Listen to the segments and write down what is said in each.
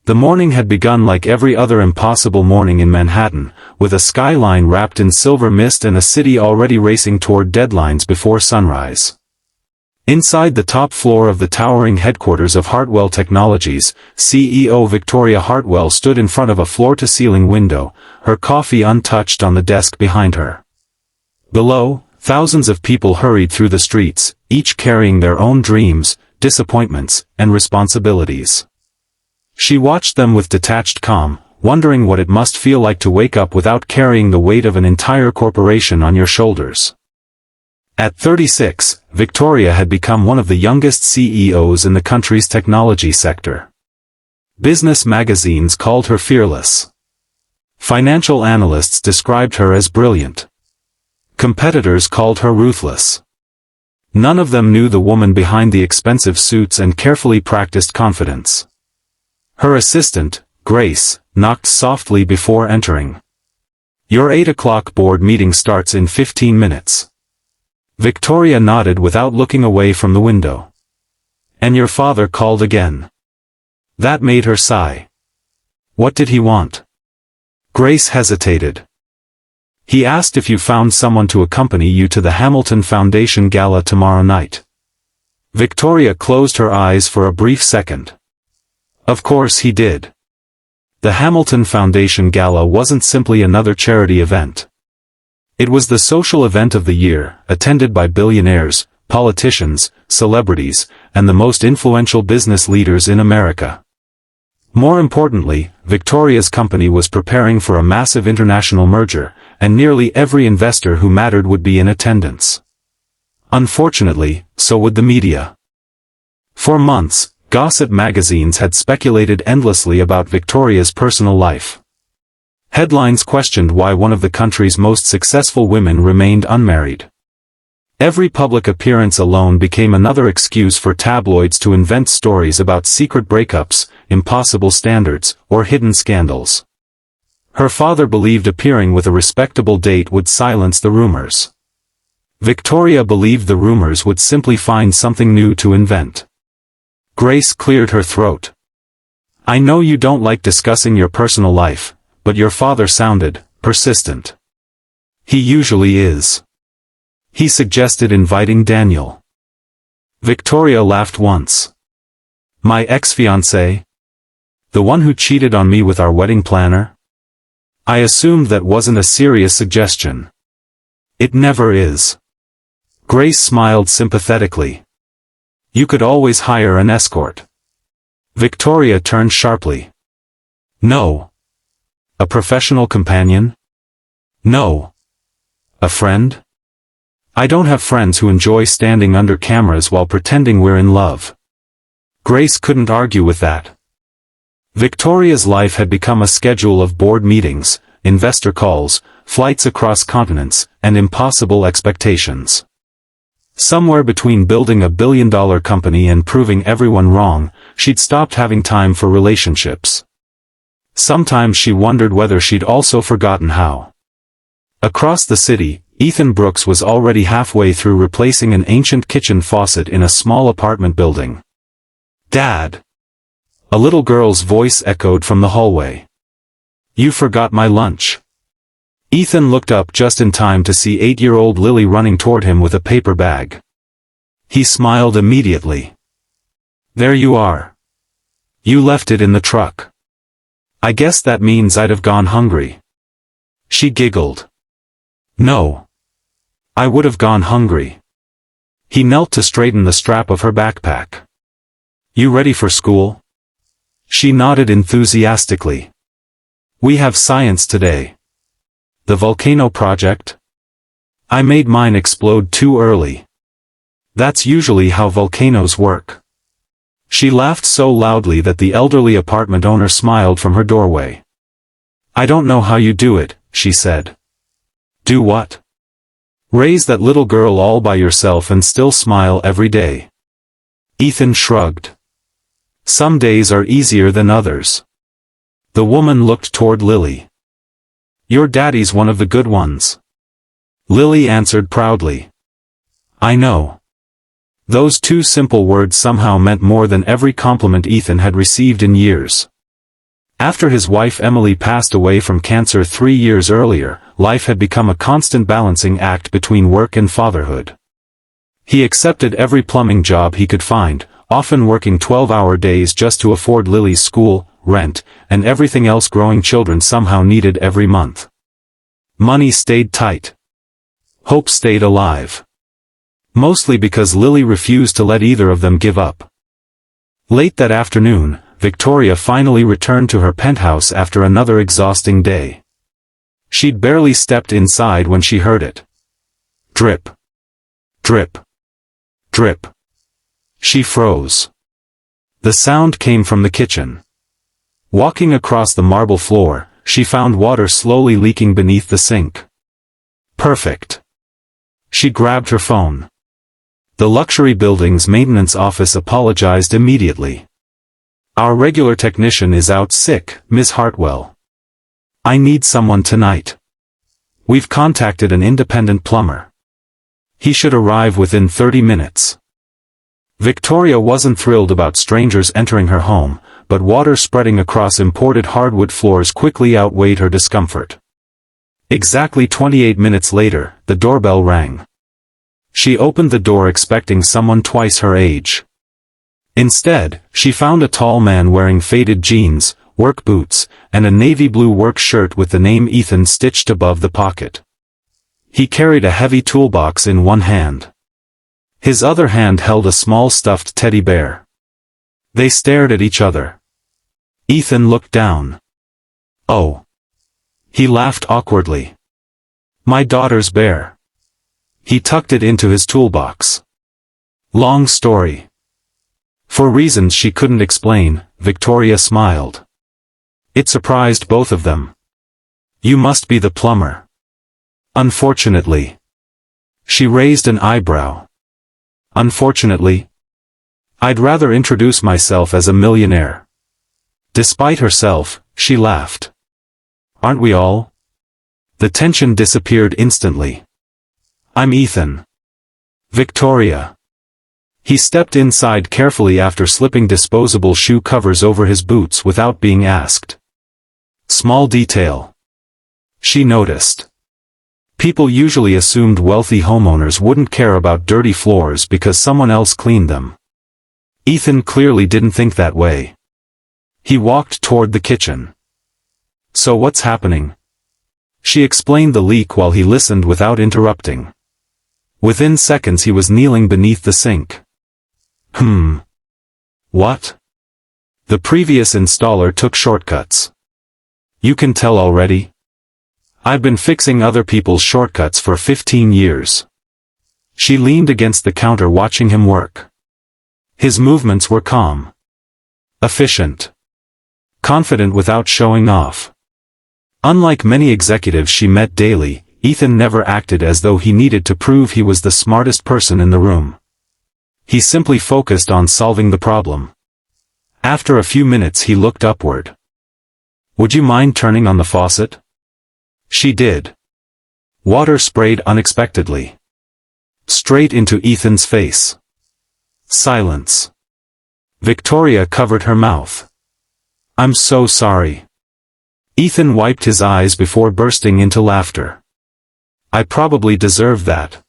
The morning had begun like every other impossible morning in Manhattan, with a skyline wrapped in silver mist and a city already racing toward deadlines before sunrise. Inside the top floor of the towering headquarters of Hartwell Technologies, CEO Victoria Hartwell stood in front of a floor-to-ceiling window, her coffee untouched on the desk behind her. Below, thousands of people hurried through the streets, each carrying their own dreams, disappointments, and responsibilities. She watched them with detached calm, wondering what it must feel like to wake up without carrying the weight of an entire corporation on your shoulders. At 36, Victoria had become one of the youngest CEOs in the country's technology sector. Business magazines called her fearless. Financial analysts described her as brilliant. Competitors called her ruthless. None of them knew the woman behind the expensive suits and carefully practiced confidence. Her assistant, Grace, knocked softly before entering. "Your 8 o'clock board meeting starts in 15 minutes. Victoria nodded without looking away from the window. "And your father called again." That made her sigh. "What did he want?" Grace hesitated. "He asked if you found someone to accompany you to the Hamilton Foundation Gala tomorrow night." Victoria closed her eyes for a brief second. Of course he did. The Hamilton Foundation Gala wasn't simply another charity event. It was the social event of the year, attended by billionaires, politicians, celebrities, and the most influential business leaders in America. More importantly, Victoria's company was preparing for a massive international merger, and nearly every investor who mattered would be in attendance. Unfortunately, so would the media. For months, gossip magazines had speculated endlessly about Victoria's personal life. Headlines questioned why one of the country's most successful women remained unmarried. Every public appearance alone became another excuse for tabloids to invent stories about secret breakups, impossible standards, or hidden scandals. Her father believed appearing with a respectable date would silence the rumors. Victoria believed the rumors would simply find something new to invent. Grace cleared her throat. "I know you don't like discussing your personal life, but your father sounded persistent." "He usually is." He suggested inviting Daniel. Victoria laughed once. "My ex-fiancé? The one who cheated on me with our wedding planner?" I assumed that wasn't a serious suggestion. "It never is." Grace smiled sympathetically. "You could always hire an escort." Victoria turned sharply. "No." "A professional companion?" "No." "A friend?" "I don't have friends who enjoy standing under cameras while pretending we're in love." Grace couldn't argue with that. Victoria's life had become a schedule of board meetings, investor calls, flights across continents, and impossible expectations. Somewhere between building a billion-dollar company and proving everyone wrong, she'd stopped having time for relationships. Sometimes she wondered whether she'd also forgotten how. Across the city, Ethan Brooks was already halfway through replacing an ancient kitchen faucet in a small apartment building. "Dad!" A little girl's voice echoed from the hallway. "You forgot my lunch." Ethan looked up just in time to see 8-year-old Lily running toward him with a paper bag. He smiled immediately. "There you are. You left it in the truck. I guess that means I'd have gone hungry." She giggled. "No. I would have gone hungry." He knelt to straighten the strap of her backpack. "You ready for school?" She nodded enthusiastically. "We have science today." "The volcano project?" "I made mine explode too early. That's usually how volcanoes work." She laughed so loudly that the elderly apartment owner smiled from her doorway. "I don't know how you do it," she said. "Do what?" "Raise that little girl all by yourself and still smile every day." Ethan shrugged. "Some days are easier than others." The woman looked toward Lily. "Your daddy's one of the good ones." Lily answered proudly. "I know." Those two simple words somehow meant more than every compliment Ethan had received in years. After his wife Emily passed away from cancer 3 years earlier, life had become a constant balancing act between work and fatherhood. He accepted every plumbing job he could find, often working 12-hour days just to afford Lily's school, rent, and everything else growing children somehow needed every month. Money stayed tight. Hope stayed alive. Mostly because Lily refused to let either of them give up. Late that afternoon, Victoria finally returned to her penthouse after another exhausting day. She'd barely stepped inside when she heard it. Drip. Drip. Drip. She froze. The sound came from the kitchen. Walking across the marble floor, she found water slowly leaking beneath the sink. Perfect. She grabbed her phone. The luxury building's maintenance office apologized immediately. "Our regular technician is out sick, Miss Hartwell. I need someone tonight. We've contacted an independent plumber. He should arrive within 30 minutes." Victoria wasn't thrilled about strangers entering her home, but water spreading across imported hardwood floors quickly outweighed her discomfort. Exactly 28 minutes later, the doorbell rang. She opened the door expecting someone twice her age. Instead, she found a tall man wearing faded jeans, work boots, and a navy blue work shirt with the name Ethan stitched above the pocket. He carried a heavy toolbox in one hand. His other hand held a small stuffed teddy bear. They stared at each other. Ethan looked down. "Oh." He laughed awkwardly. "My daughter's bear." He tucked it into his toolbox. Long story. For reasons she couldn't explain, Victoria smiled. It surprised both of them. "You must be the plumber." "Unfortunately." She raised an eyebrow. "Unfortunately? I'd rather introduce myself as a millionaire." Despite herself, she laughed. "Aren't we all?" The tension disappeared instantly. "I'm Ethan." "Victoria." He stepped inside carefully after slipping disposable shoe covers over his boots without being asked. Small detail. She noticed. People usually assumed wealthy homeowners wouldn't care about dirty floors because someone else cleaned them. Ethan clearly didn't think that way. He walked toward the kitchen. "So what's happening?" She explained the leak while he listened without interrupting. Within seconds he was kneeling beneath the sink. What?" The previous installer took shortcuts. "You can tell already? I've been fixing other people's shortcuts for 15 years." She leaned against the counter watching him work. His movements were calm. Efficient. Confident without showing off. Unlike many executives she met daily, Ethan never acted as though he needed to prove he was the smartest person in the room. He simply focused on solving the problem. After a few minutes he looked upward. "Would you mind turning on the faucet?" She did. Water sprayed unexpectedly. Straight into Ethan's face. Silence. Victoria covered her mouth. "I'm so sorry." Ethan wiped his eyes before bursting into laughter. "I probably deserve that."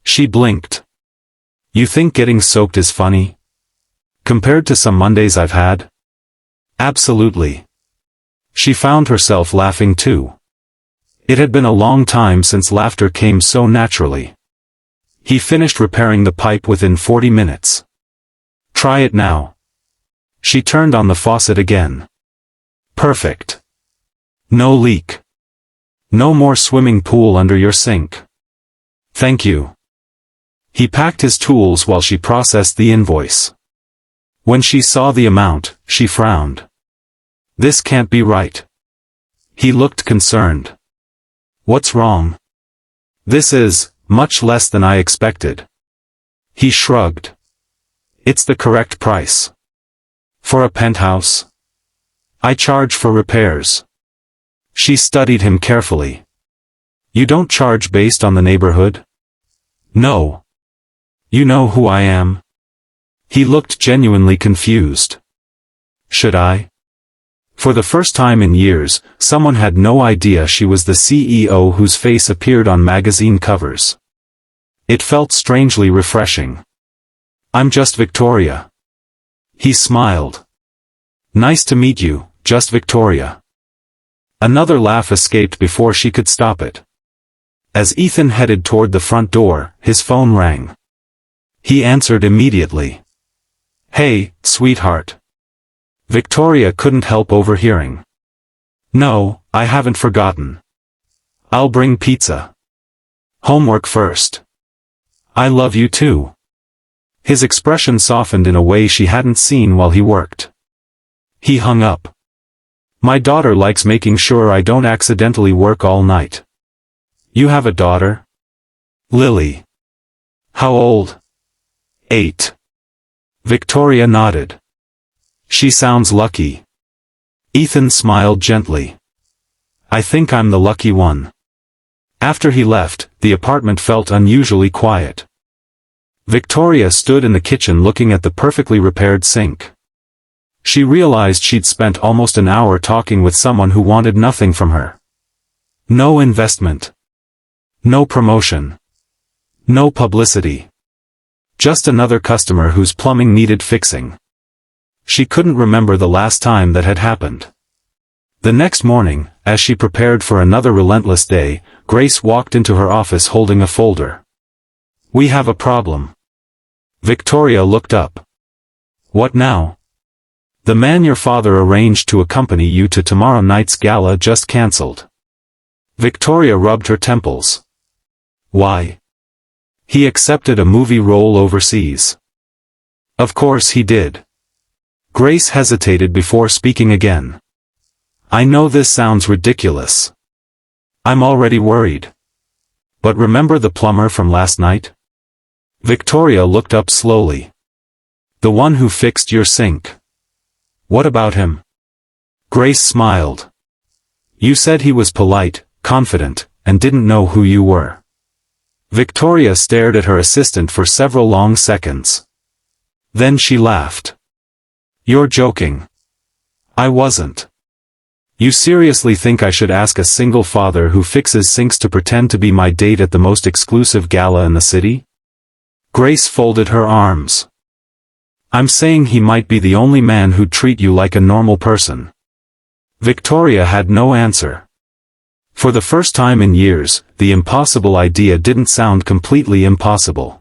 She blinked. "You think getting soaked is funny? Compared to some Mondays I've had?" "Absolutely." She found herself laughing too. It had been a long time since laughter came so naturally. He finished repairing the pipe within 40 minutes. "Try it now." She turned on the faucet again. Perfect. No leak. No more swimming pool under your sink. Thank you. He packed his tools while she processed the invoice. When she saw the amount, she frowned. This can't be right. He looked concerned. What's wrong? This is much less than I expected. He shrugged. It's the correct price. For a penthouse? I charge for repairs. She studied him carefully. You don't charge based on the neighborhood? No. You know who I am? He looked genuinely confused. Should I? For the first time in years, someone had no idea she was the CEO whose face appeared on magazine covers. It felt strangely refreshing. "I'm just Victoria." He smiled. "Nice to meet you, just Victoria." Another laugh escaped before she could stop it. As Ethan headed toward the front door, his phone rang. He answered immediately. "Hey, sweetheart." Victoria couldn't help overhearing. "No, I haven't forgotten. I'll bring pizza. Homework first. I love you too." His expression softened in a way she hadn't seen while he worked. He hung up. "My daughter likes making sure I don't accidentally work all night." "You have a daughter?" "Lily." "How old?" 8. Victoria nodded. "She sounds lucky." Ethan smiled gently. "I think I'm the lucky one." After he left, the apartment felt unusually quiet. Victoria stood in the kitchen looking at the perfectly repaired sink. She realized she'd spent almost an hour talking with someone who wanted nothing from her. No investment. No promotion. No publicity. Just another customer whose plumbing needed fixing. She couldn't remember the last time that had happened. The next morning, as she prepared for another relentless day, Grace walked into her office holding a folder. "We have a problem." Victoria looked up. "What now?" "The man your father arranged to accompany you to tomorrow night's gala just cancelled." Victoria rubbed her temples. "Why?" "He accepted a movie role overseas." "Of course he did." Grace hesitated before speaking again. "I know this sounds ridiculous. I'm already worried. But remember the plumber from last night?" Victoria looked up slowly. "The one who fixed your sink. What about him?" Grace smiled. "You said he was polite, confident, and didn't know who you were." Victoria stared at her assistant for several long seconds. Then she laughed. "You're joking." "I wasn't." "You seriously think I should ask a single father who fixes sinks to pretend to be my date at the most exclusive gala in the city?" Grace folded her arms. "I'm saying he might be the only man who'd treat you like a normal person." Victoria had no answer. For the first time in years, the impossible idea didn't sound completely impossible.